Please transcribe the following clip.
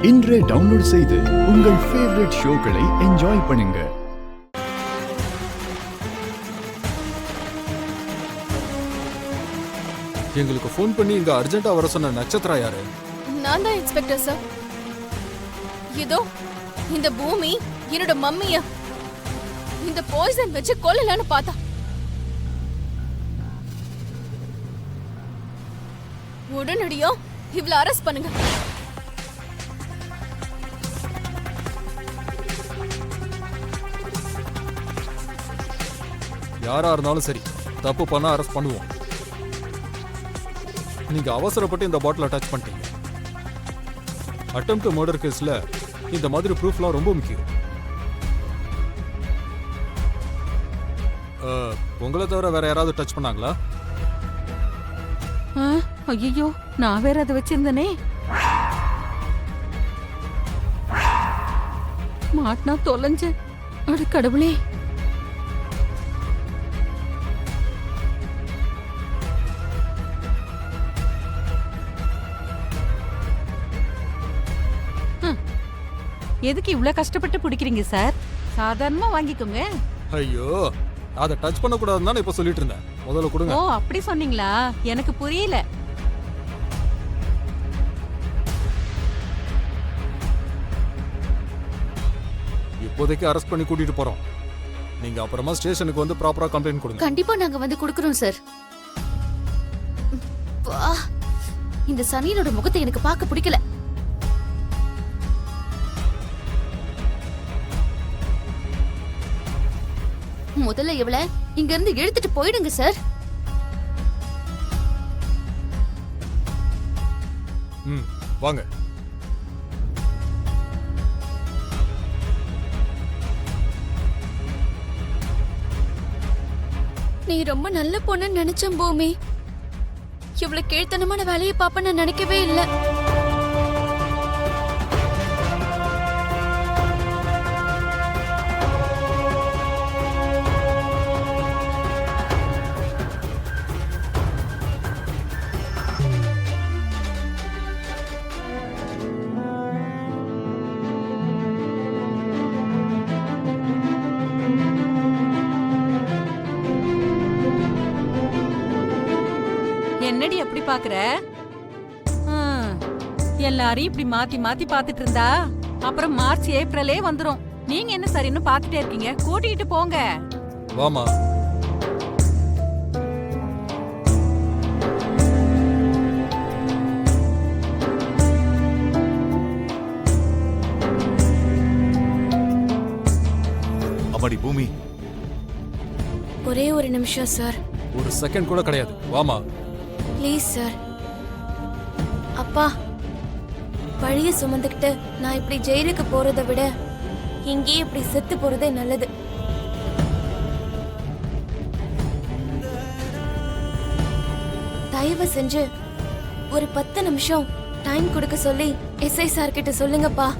இன்றே டவுன்லோட் செய்து உங்கள் ஃபேவரட் ஷோக்களை என்ஜாய் பண்ணுங்க. எங்களுக்கு ஃபோன் பண்ணி இங்க அர்ஜென்ட்டா வர சொன்ன நட்சத்திரா யாரு? நான் தான் இன்ஸ்பெக்டர் சார். இதோ இந்த பூமி என்னோட மம்மிய இந்த பாய்சன் வச்சு கொல்லலான்னு பார்த்தா. உடனடியா இவள அரெஸ்ட் பண்ணுங்க. யாரா இருந்தாலும் சரி, தப்பு பண்ணா அரெஸ்ட் பண்ணுவோம். நீங்க அவசரப்பட்டு இந்த பாட்டில டச் பண்ணிட்டீங்க. அட்டெம்ப்ட் மர்டர் கேஸ்ல இந்த மாதிரி ப்ரூஃப்லாம் ரொம்ப முக்கியம். உங்களை தவிர வேற யாராவது டச் பண்ணாங்களா? ஐயோ, நான் வேற அதை வச்சிருந்தனே. மாட்டினா தொலைஞ்ச. அட கடவுளே. எதுக்கு இவ்வளவு கஷ்டப்பட்டு பிடிக்கிறீங்க சார்? சாதாரணமா வாங்கிக்கோங்க. ஐயோ, அதை டச் பண்ண கூடாதுன்னு தான் இப்ப சொல்லிட்டு இருந்தேன். முதல்ல கொடுங்க. ஓ, அப்படி சொன்னீங்களா? எனக்கு புரியல. இப்போதைக்கு அரெஸ்ட் பண்ணி கூட்டிட்டு போறோம். நீங்க அப்புறமா ஸ்டேஷனுக்கு வந்து ப்ராப்பரா கம்ப்ளைண்ட் கொடுங்க. கண்டிப்பா நாங்க வந்து கொடுக்கறோம் சார். இந்த சனியனோட முகத்தை எனக்கு பார்க்க பிடிக்கல. முதல்ல இவள இங்க இருந்து இழுத்துட்டு போயிடுங்க சார். வாங்க. நீ ரொம்ப நல்ல பொண்ணுன்னு நினைச்சேன் பூமி. இவ்வளவு கீழ்த்தனமான வேலையை பாப்ப நான் நினைக்கவே இல்லை. என்னடி அப்படி பாக்குற? எல்லாரும் இப்படி மாத்தி மாத்தி பாத்துட்டு இருந்தா அப்புறம் மார்ச் ஏப்ரலே வந்துரும். நீங்க என்ன சார் இன்னும் பாத்துட்டே இருக்கீங்க? கூட்டிட்டு போங்க. வாமா. அம்மாடி பூமி, ஒரே ஒரு நிமிஷம் சார். ஒரு செகண்ட் கூட கிடையாது. வாமா. Please sir. அப்பா, பழிய சுமந்துக்கிட்டு நான் இப்படி ஜெயிலுக்கு போறதை விட இங்கேயே இப்படி செத்து போறதே நல்லது. தயவு செஞ்சு ஒரு 10 நிமிஷம் டைம் கொடுக்க சொல்லி எஸ்ஐ சார் கிட்ட சொல்லுங்கப்பா.